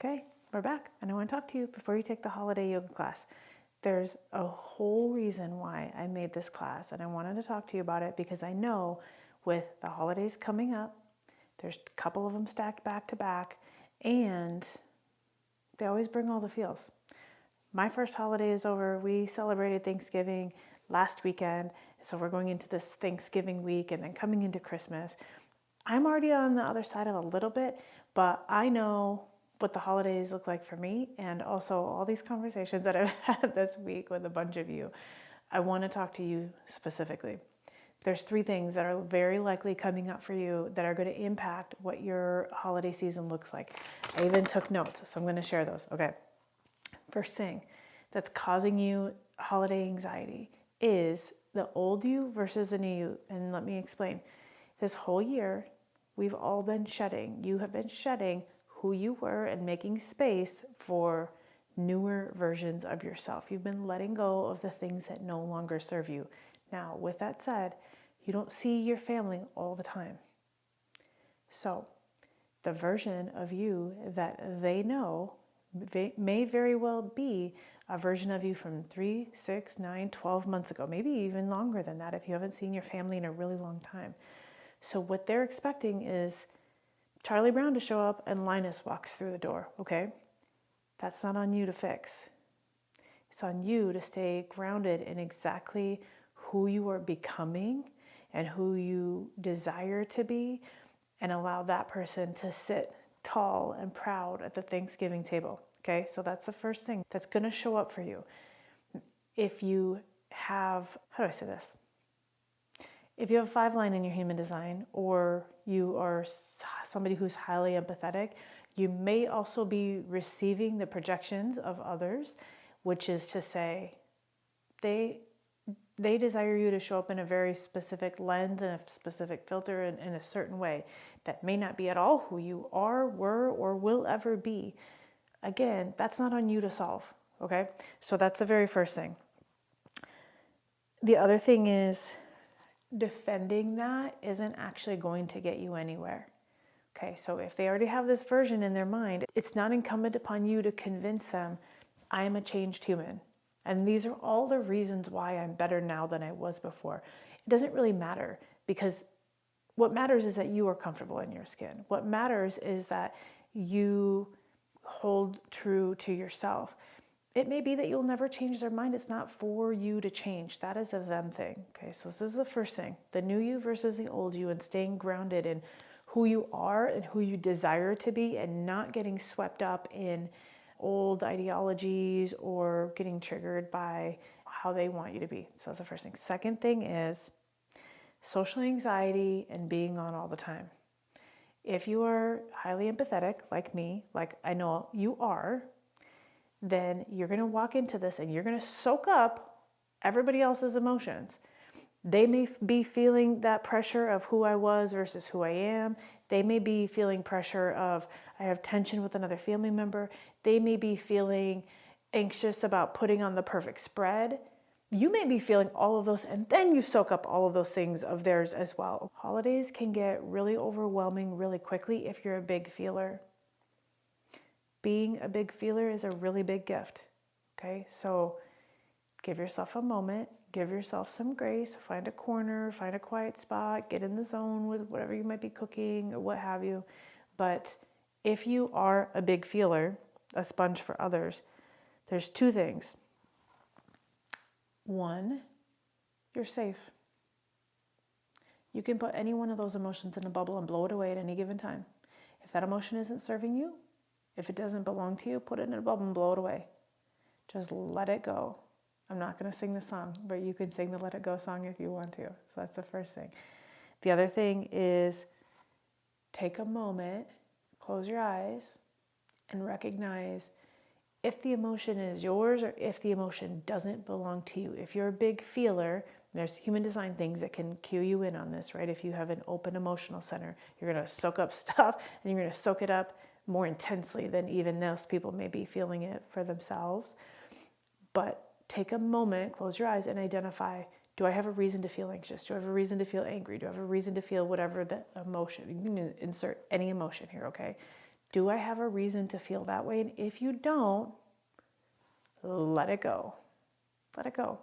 Okay, we're back, and I want to talk to you before you take the holiday yoga class. There's a whole reason why I made this class, and I wanted to talk to you about it because I know with the holidays coming up, there's a couple of them stacked back to back, and they always bring all the feels. My first holiday is over. We celebrated Thanksgiving last weekend, so we're going into this Thanksgiving week and then coming into Christmas. I'm already on the other side of a little bit, but I know what the holidays look like for me, and also all these conversations that I've had this week with a bunch of you. I want to talk to you specifically. There's 3 things that are very likely coming up for you that are going to impact what your holiday season looks like. I even took notes, so I'm going to share those. Okay. First thing that's causing you holiday anxiety is the old you versus the new you. And let me explain. This whole year, we've all been shedding. You have been shedding who you were and making space for newer versions of yourself. You've been letting go of the things that no longer serve you. Now, with that said, you don't see your family all the time. So, the version of you that they know may very well be a version of you from 3, 6, 9, 12 months ago, maybe even longer than that if you haven't seen your family in a really long time. So what they're expecting is Charlie Brown to show up and Linus walks through the door, okay? That's not on you to fix. It's on you to stay grounded in exactly who you are becoming and who you desire to be, and allow that person to sit tall and proud at the Thanksgiving table, okay? So that's the first thing that's going to show up for you. If you have, how do I say this? If you have a 5-line in your human design, or you are somebody who's highly empathetic, you may also be receiving the projections of others, which is to say, they desire you to show up in a very specific lens and a specific filter in a certain way that may not be at all who you are, were, or will ever be. Again, that's not on you to solve, okay? So that's the very first thing. The other thing is, defending that isn't actually going to get you anywhere. Okay, so if they already have this version in their mind, it's not incumbent upon you to convince them, I am a changed human. And these are all the reasons why I'm better now than I was before. It doesn't really matter, because what matters is that you are comfortable in your skin. What matters is that you hold true to yourself. It may be that you'll never change their mind. It's not for you to change. That is a them thing. Okay, so this is the first thing. The new you versus the old you, and staying grounded in who you are and who you desire to be, and not getting swept up in old ideologies or getting triggered by how they want you to be. So that's the first thing. Second thing is social anxiety and being on all the time. If you are highly empathetic, like me, like I know you are, then you're going to walk into this and you're going to soak up everybody else's emotions. They may be feeling that pressure of who I was versus who I am. They may be feeling pressure of, I have tension with another family member. They may be feeling anxious about putting on the perfect spread. You may be feeling all of those, and then you soak up all of those things of theirs as well. Holidays can get really overwhelming really quickly if you're a big feeler. Being a big feeler is a really big gift, okay? So give yourself a moment, give yourself some grace, find a corner, find a quiet spot, get in the zone with whatever you might be cooking or what have you. But if you are a big feeler, a sponge for others, there's 2 things. 1, you're safe. You can put any one of those emotions in a bubble and blow it away at any given time. If that emotion isn't serving you, if it doesn't belong to you, put it in a bubble and blow it away. Just let it go. I'm not going to sing the song, but you can sing the Let It Go song if you want to. So that's the first thing. The other thing is, take a moment, close your eyes, and recognize if the emotion is yours or if the emotion doesn't belong to you. If you're a big feeler, there's human design things that can cue you in on this, right? If you have an open emotional center, you're going to soak up stuff, and you're going to soak it up more intensely than even those people may be feeling it for themselves. But take a moment, close your eyes, and identify, do I have a reason to feel anxious? Do I have a reason to feel angry? Do I have a reason to feel whatever the emotion? You can insert any emotion here, okay? Do I have a reason to feel that way? And if you don't, let it go. Let it go.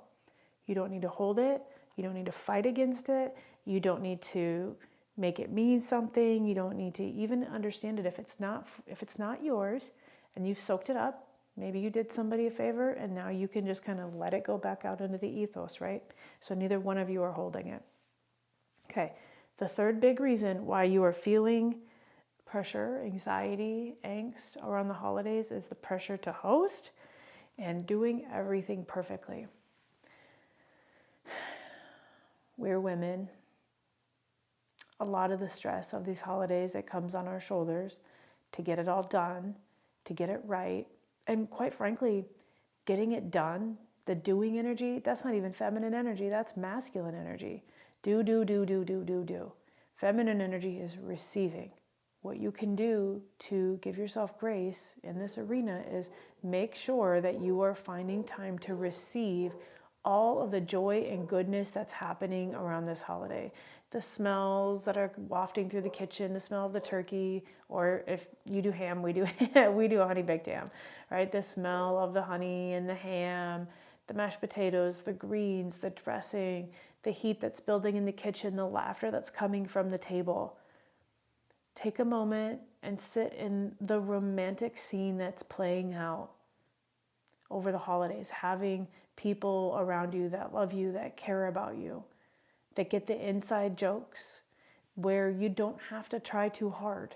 You don't need to hold it. You don't need to fight against it. You don't need to make it mean something. You don't need to even understand it if it's not yours and you've soaked it up. Maybe you did somebody a favor and now you can just kind of let it go back out into the ethos, right? So neither one of you are holding it. Okay. The third big reason why you are feeling pressure, anxiety, angst around the holidays is the pressure to host and doing everything perfectly. We're women. A lot of the stress of these holidays, it comes on our shoulders to get it all done, to get it right. And quite frankly, getting it done, the doing energy, that's not even feminine energy, that's masculine energy. Do. Feminine energy is receiving. What you can do to give yourself grace in this arena is make sure that you are finding time to receive all of the joy and goodness that's happening around this holiday. The smells that are wafting through the kitchen, the smell of the turkey, or if you do ham, we do a honey baked ham, right? The smell of the honey and the ham, the mashed potatoes, the greens, the dressing, the heat that's building in the kitchen, the laughter that's coming from the table. Take a moment and sit in the romantic scene that's playing out over the holidays, having people around you that love you, that care about you, that get the inside jokes where you don't have to try too hard.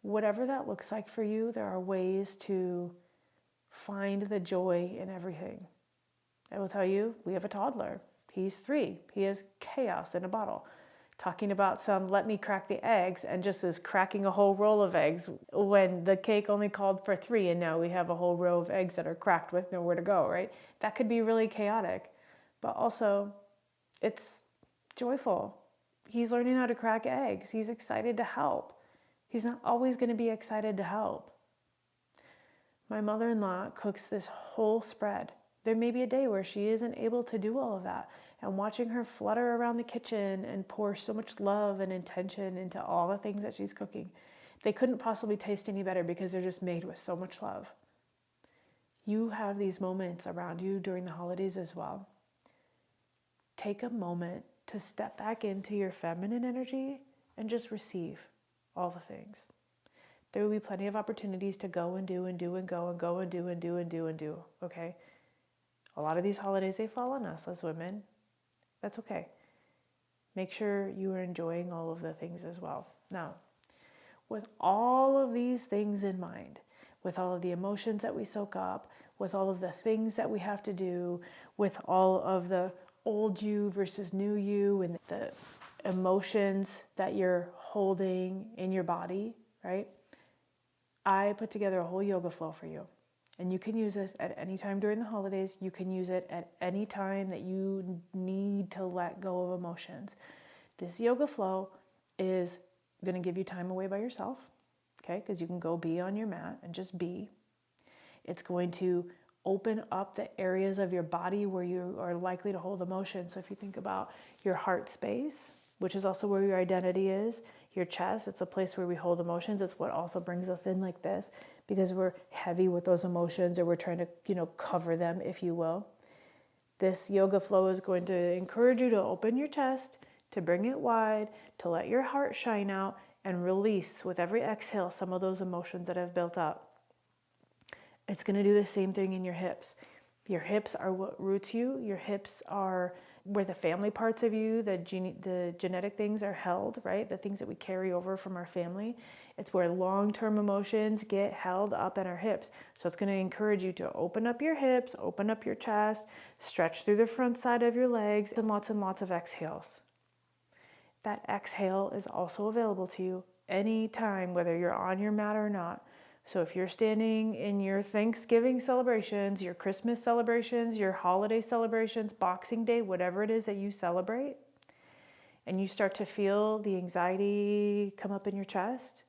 Whatever that looks like for you, there are ways to find the joy in everything. I will tell you, we have a toddler. He's 3. He is chaos in a bottle. Talking about some let me crack the eggs and just is cracking a whole roll of eggs when the cake only called for 3 and now we have a whole row of eggs that are cracked with nowhere to go, right? That could be really chaotic, but also it's joyful. He's learning how to crack eggs. He's excited to help. He's not always going to be excited to help. My mother-in-law cooks this whole spread. There may be a day where she isn't able to do all of that. And watching her flutter around the kitchen and pour so much love and intention into all the things that she's cooking, they couldn't possibly taste any better because they're just made with so much love. You have these moments around you during the holidays as well. Take a moment to step back into your feminine energy and just receive all the things. There will be plenty of opportunities to go and do and do and go and go and do and do and do and do, okay? A lot of these holidays, they fall on us as women. That's okay. Make sure you are enjoying all of the things as well. Now, with all of these things in mind, with all of the emotions that we soak up, with all of the things that we have to do, with all of the old you versus new you and the emotions that you're holding in your body, right? I put together a whole yoga flow for you. And you can use this at any time during the holidays. You can use it at any time that you need to let go of emotions. This yoga flow is going to give you time away by yourself, okay? Because you can go be on your mat and just be. It's going to open up the areas of your body where you are likely to hold emotion. So if you think about your heart space, which is also where your identity is, your chest, it's a place where we hold emotions. It's what also brings us in like this because we're heavy with those emotions or we're trying to, cover them, if you will. This yoga flow is going to encourage you to open your chest, to bring it wide, to let your heart shine out and release with every exhale some of those emotions that have built up. It's going to do the same thing in your hips. Your hips are what roots you. Your hips are where the family parts of you, the genetic things are held, right? The things that we carry over from our family. It's where long-term emotions get held up in our hips. So it's going to encourage you to open up your hips, open up your chest, stretch through the front side of your legs, and lots of exhales. That exhale is also available to you anytime, whether you're on your mat or not. So if you're standing in your Thanksgiving celebrations, your Christmas celebrations, your holiday celebrations, Boxing Day, whatever it is that you celebrate, and you start to feel the anxiety come up in your chest,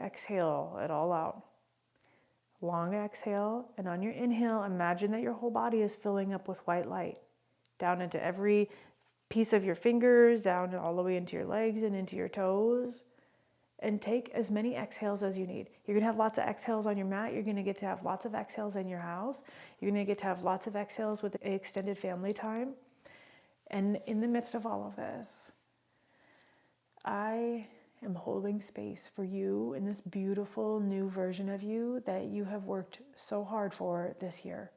exhale it all out. Long exhale, and on your inhale, imagine that your whole body is filling up with white light, down into every piece of your fingers down all the way into your legs and into your toes. And take as many exhales as you need. You're gonna have lots of exhales on your mat. You're gonna get to have lots of exhales in your house. You're gonna get to have lots of exhales with extended family time. And in the midst of all of this, I am holding space for you in this beautiful new version of you that you have worked so hard for this year.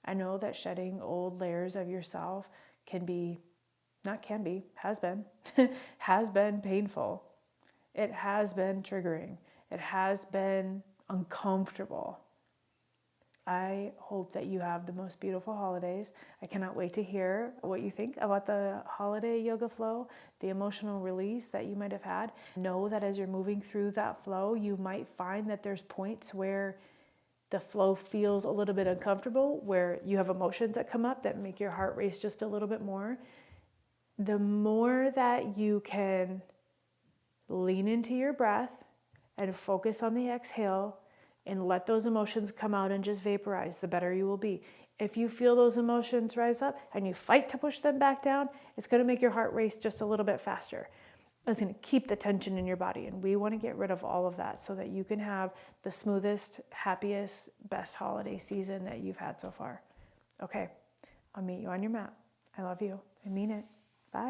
I know that shedding old layers of yourself has been, has been painful. It has been triggering. It has been uncomfortable. I hope that you have the most beautiful holidays. I cannot wait to hear what you think about the holiday yoga flow, the emotional release that you might have had. Know that as you're moving through that flow, you might find that there's points where the flow feels a little bit uncomfortable, where you have emotions that come up that make your heart race just a little bit more. The more that you can lean into your breath and focus on the exhale and let those emotions come out and just vaporize, the better you will be. If you feel those emotions rise up and you fight to push them back down, it's going to make your heart race just a little bit faster. It's going to keep the tension in your body. And we want to get rid of all of that so that you can have the smoothest, happiest, best holiday season that you've had so far. Okay, I'll meet you on your mat. I love you. I mean it.